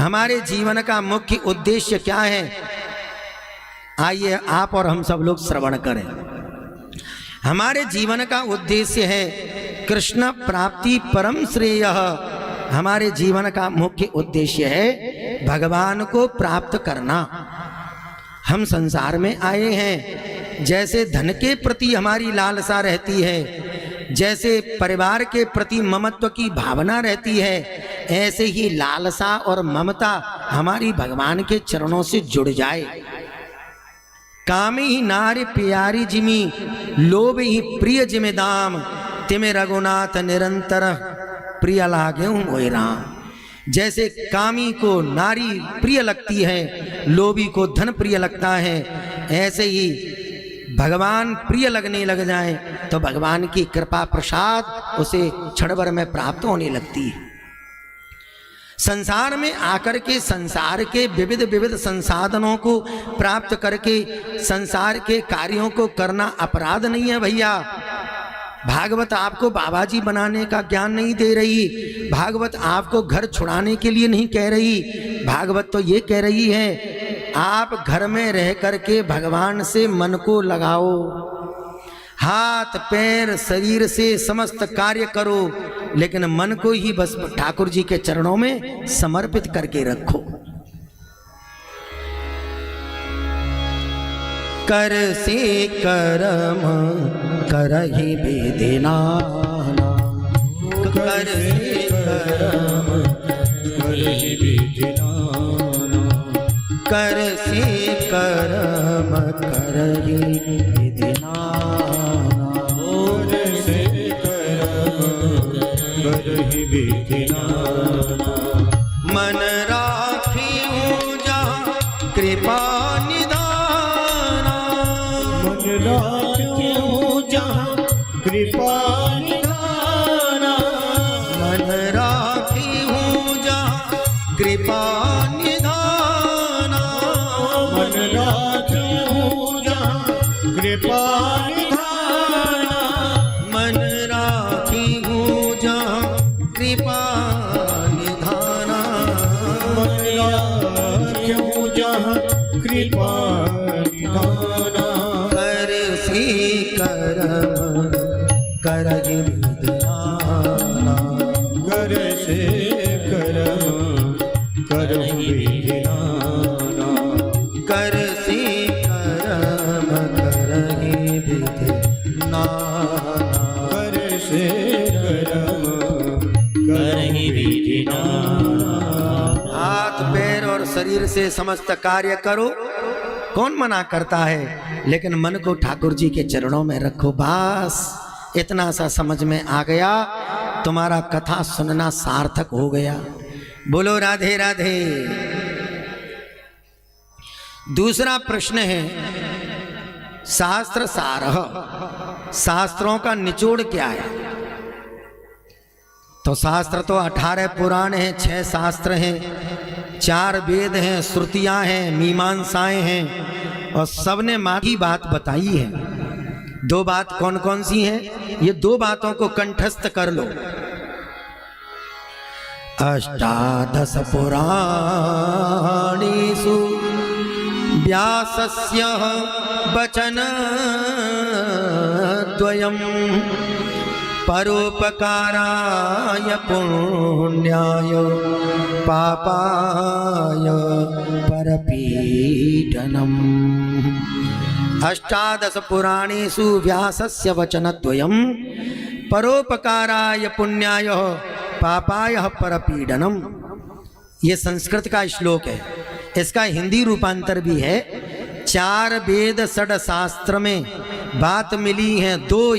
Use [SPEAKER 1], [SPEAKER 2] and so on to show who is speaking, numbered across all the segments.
[SPEAKER 1] हमारे जीवन का मुख्य उद्देश्य क्या है? आइए आप और हम सब लोग श्रवण करें। हमारे जीवन का उद्देश्य है कृष्ण प्राप्ति परम श्रेय। हमारे जीवन का मुख्य उद्देश्य है भगवान को प्राप्त करना। हम संसार में आए हैं, जैसे धन के प्रति हमारी लालसा रहती है, जैसे परिवार के प्रति ममत्व की भावना रहती है, ऐसे ही लालसा और ममता हमारी भगवान के चरणों से जुड़ जाए। कामी ही नारी प्यारी जिमी, लोभ ही प्रिय जिमे दाम, तिमे रघुनाथ निरंतर प्रिय लागे मोहि राम। जैसे कामी को नारी प्रिय लगती है, लोभी को धन प्रिय लगता है, ऐसे ही भगवान प्रिय लगने लग जाए तो भगवान की कृपा प्रसाद उसे क्षण भर में प्राप्त होने लगती है। संसार में आकर के संसार के विविध विविध संसाधनों को प्राप्त करके संसार के कार्यों को करना अपराध नहीं है भैया। भागवत आपको बाबा जी बनाने का ज्ञान नहीं दे रही, भागवत आपको घर छुड़ाने के लिए नहीं कह रही। भागवत तो ये कह रही है आप घर में रह करके भगवान से मन को लगाओ, हाथ पैर शरीर से समस्त कार्य करो, लेकिन मन को ही बस ठाकुर जी के चरणों में समर्पित करके रखो। कर से कर्म करहि विधिना, कर से कर्म करहि विधिना, कर से कर्म करहि विधिना, कर से कर्म करहि विधिना। मन राखियो जहाँ कृपा निधाना, मन राखियो जहाँ कृपा निधाना, मन राखियो जहाँ कृपा निधाना, मन राखियो जहाँ कृपा निधाना, मन राखियो जहाँ कृपा निधाना, मन राखियो जहाँ कृपा निधाना। कर से कर्म करहि विधिना, कर से कर्म करहि विधिना, कर से कर्म करहि विधिना, कर से कर्म करहि विधिना। हाथ पैर और शरीर से समस्त कार्य करो, कौन मना करता है, लेकिन मन को ठाकुर जी के चरणों में रखो। बस इतना सा समझ में आ गया, तुम्हारा कथा सुनना सार्थक हो गया। बोलो राधे राधे। दूसरा प्रश्न है शास्त्र सारः, शास्त्रों का निचोड़ क्या है? तो शास्त्र तो 18 पुराण हैं, 6 शास्त्र हैं, 4 वेद हैं, श्रुतियां हैं, मीमांसाएं हैं, और सबने माँ की बात बताई है। 2 बात कौन कौन सी हैं? ये 2 बातों को कंठस्थ कर लो। अष्टादश पुराणेषु व्यासस्य वचनद्वयम्, परोपकाराय पुण्याय पापाय परपीडनम्। अष्टादश पुराणेषु व्यासस्य वचनद्वयम्, परोपकाराय पुण्याय पापाय परपीडनम्। ये संस्कृत का श्लोक है, इसका हिंदी रूपांतर भी है। 4 वेद 6 शास्त्र में बात मिली है 2,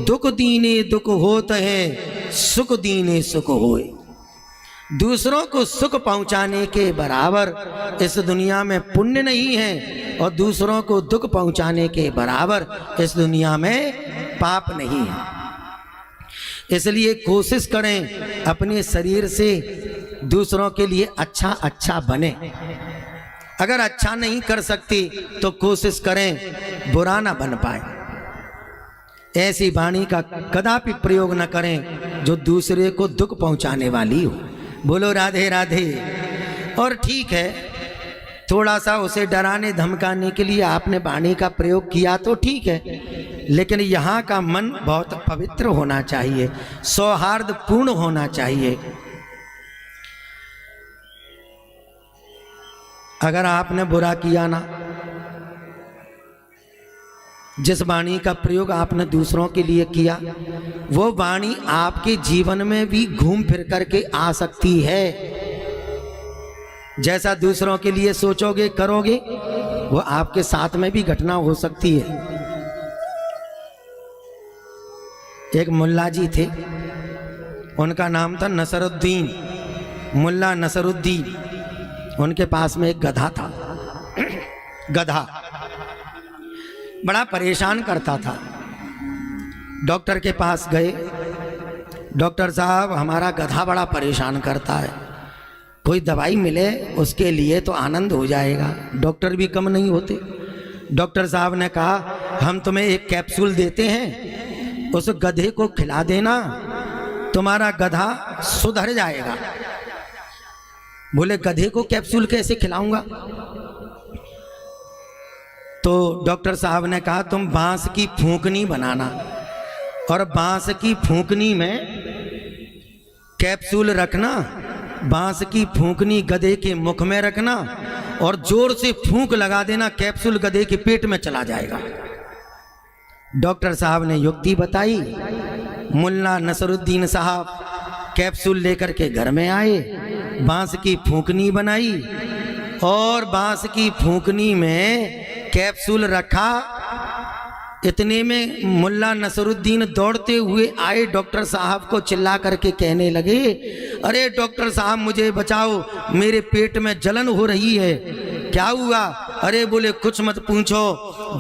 [SPEAKER 1] दुख दीने दुख होत है, सुख दीने सुख होए। दूसरों को सुख पहुंचाने के बराबर इस दुनिया में पुण्य नहीं है, और दूसरों को दुख पहुंचाने के बराबर इस दुनिया में पाप नहीं है। इसलिए कोशिश करें अपने शरीर से दूसरों के लिए अच्छा अच्छा बने। अगर अच्छा नहीं कर सकती तो कोशिश करें बुरा ना बन पाए। ऐसी वाणी का कदापि प्रयोग न करें जो दूसरे को दुख पहुंचाने वाली हो। बोलो राधे राधे। और ठीक है, थोड़ा सा उसे डराने धमकाने के लिए आपने वाणी का प्रयोग किया तो ठीक है, लेकिन यहाँ का मन बहुत पवित्र होना चाहिए, सौहार्दपूर्ण होना चाहिए। अगर आपने बुरा किया ना, जिस वाणी का प्रयोग आपने दूसरों के लिए किया, वो वाणी आपके जीवन में भी घूम फिर करके आ सकती है। जैसा दूसरों के लिए सोचोगे करोगे, वो आपके साथ में भी घटना हो सकती है। एक मुल्ला जी थे, उनका नाम था नसरुद्दीन, मुल्ला नसरुद्दीन। उनके पास में एक गधा था। गधा बड़ा परेशान करता था। डॉक्टर के पास गए, डॉक्टर साहब हमारा गधा बड़ा परेशान करता है, कोई दवाई मिले उसके लिए तो आनंद हो जाएगा। डॉक्टर भी कम नहीं होते। डॉक्टर साहब ने कहा हम तुम्हें एक कैप्सूल देते हैं, उस गधे को खिला देना, तुम्हारा गधा सुधर जाएगा। बोले गधे को कैप्सूल कैसे खिलाऊंगा? तो डॉक्टर साहब ने कहा तुम बांस की फूंकनी बनाना और बांस की फूंकनी में कैप्सूल रखना, बांस की फूंकनी गधे के मुख में रखना और जोर से फूंक लगा देना, कैप्सूल गधे के पेट में चला जाएगा। डॉक्टर साहब ने युक्ति बताई। मुल्ला नसरुद्दीन साहब कैप्सूल लेकर के घर में आए, बांस की फूंकनी बनाई और बांस की फूंकनी में कैप्सूल रखा। इतने में मुल्ला नसरुद्दीन दौड़ते हुए आए, डॉक्टर साहब को चिल्ला करके कहने लगे अरे डॉक्टर साहब मुझे बचाओ, मेरे पेट में जलन हो रही है। क्या हुआ? अरे बोले कुछ मत पूछो,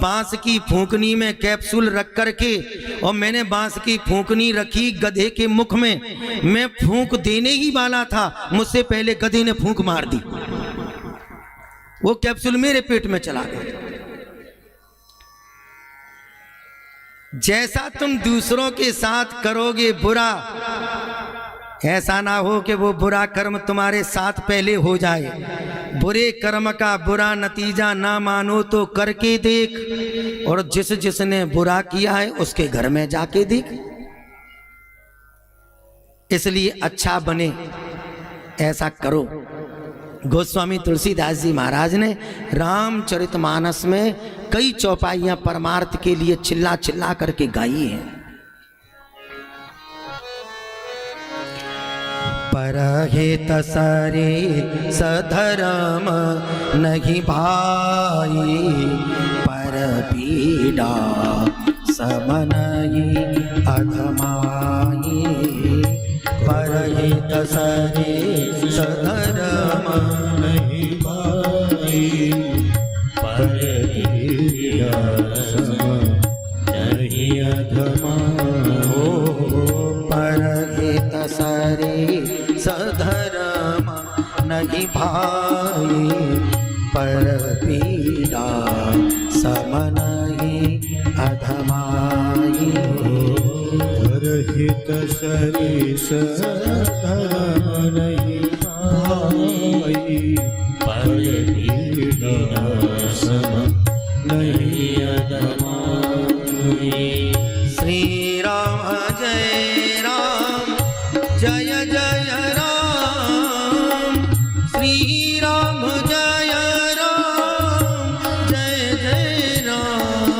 [SPEAKER 1] बांस की फूंकनी में कैप्सूल रख करके और मैंने बांस की फूंकनी रखी गधे के मुख में, मैं फूंक देने ही वाला था, मुझसे पहले गधे ने फूंक मार दी, वो कैप्सूल मेरे पेट में चला गया। जैसा तुम दूसरों के साथ करोगे बुरा, ऐसा ना हो कि वो बुरा कर्म तुम्हारे साथ पहले हो जाए। बुरे कर्म का बुरा नतीजा ना मानो तो करके देख, और जिस जिसने बुरा किया है उसके घर में जाके देख। इसलिए अच्छा बने ऐसा करो। गोस्वामी तुलसीदास जी महाराज ने रामचरितमानस में कई चौपाइयां परमार्थ के लिए चिल्ला चिल्ला करके गाई हैं। परहित सरे सधर्म नहीं भाई, पर पीड़ा समनहि अधमाई। परहित सरे सधर्म नहीं भाई, पर पीड़ा समनहि अधमाई। परहित सरे सधर्म नहीं भाई, पर पीड़ा समनहि अधमाई।
[SPEAKER 2] परहित सरे सधर्म नहीं भाई, पर पीड़ा समनहि अधमाई।
[SPEAKER 1] श्री राम जय राम जय जय राम, श्री राम जय राम जय जय राम।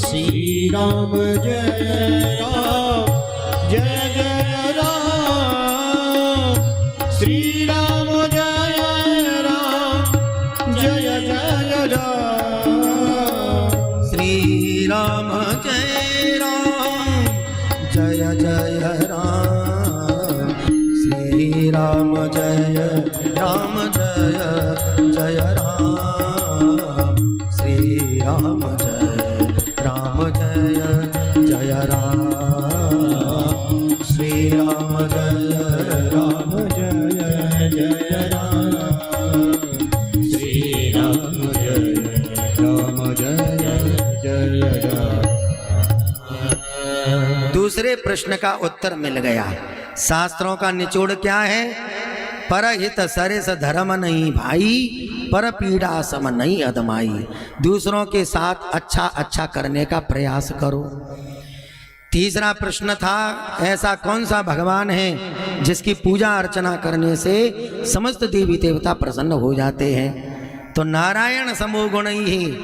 [SPEAKER 2] श्री राम जय राम जय जय राम, श्री राम जय राम जय जय राम।
[SPEAKER 1] श्री राम जय राम जय जय राम, श्री राम जय राम जय जय राम। श्री राम जय राम जय जय राम, श्री राम जय राम
[SPEAKER 2] जय जय राम, श्री राम जय राम जय जय राम।
[SPEAKER 1] दूसरे प्रश्न का उत्तर मिल गया। शास्त्रों का निचोड़ क्या है? परहित सरिस धर्म नहीं भाई, पर पीड़ा सम नहीं अदमाई। दूसरों के साथ अच्छा अच्छा करने का प्रयास करो। तीसरा प्रश्न था, ऐसा कौन सा भगवान है जिसकी पूजा अर्चना करने से समस्त देवी देवता प्रसन्न हो जाते हैं? तो नारायण समो गुण ही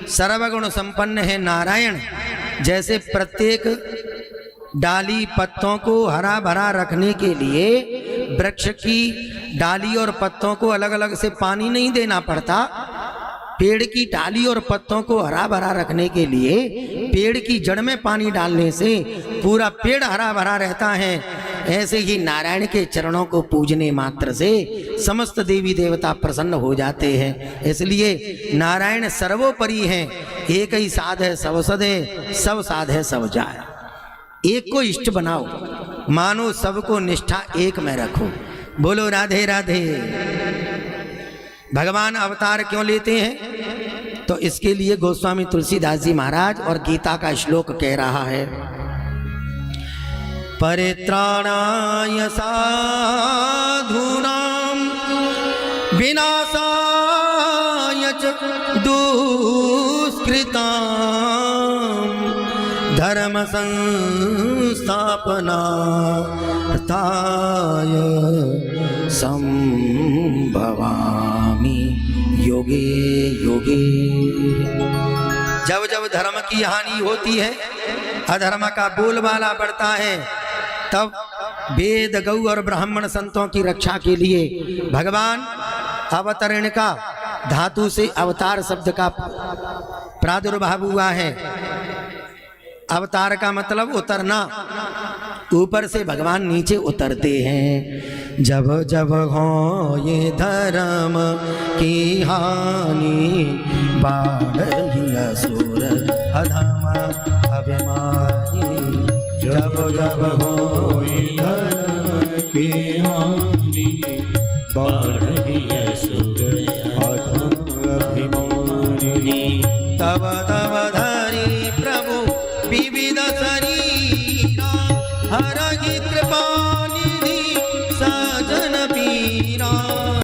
[SPEAKER 1] सर्वगुण संपन्न है नारायण। जैसे प्रत्येक डाली पत्तों को हरा भरा रखने के लिए वृक्ष की डाली और पत्तों को अलग अलग से पानी नहीं देना पड़ता, पेड़ की डाली और पत्तों को हरा भरा रखने के लिए पेड़ की जड़ में पानी डालने से पूरा पेड़ हरा भरा रहता है। ऐसे ही नारायण के चरणों को पूजने मात्र से समस्त देवी देवता प्रसन्न हो जाते हैं। इसलिए नारायण सर्वोपरि हैं। एक ही साध है सब सद है, सब साध है सब जाय। एक को इष्ट बनाओ, मानो सबको निष्ठा एक में रखो। बोलो राधे राधे। भगवान अवतार क्यों लेते हैं? तो इसके लिए गोस्वामी तुलसीदास जी महाराज और गीता का श्लोक कह रहा है, परित्राणाय साधूनां विनाशाय च दुष्कृतां धर्म संस्थापनार्थाय संभवामि योगे योगे। जब जब धर्म की हानि होती है, अधर्म का बोलबाला बढ़ता है, तब वेद गौ और ब्राह्मण संतों की रक्षा के लिए भगवान अवतरण का धातु से अवतार शब्द का प्रादुर्भाव हुआ है। अवतार का मतलब उतरना, ऊपर से भगवान नीचे उतरते हैं। जब जब हो ये धर्म की हानि, बाढ़ी असुर अधम अभिमानी।
[SPEAKER 2] जब जब हो ये धर्म की हानि, बाढ़ी असुर अधम अभिमानी।
[SPEAKER 1] तब तब धरी प्रभु विविध शरीरा, हरहि कृपा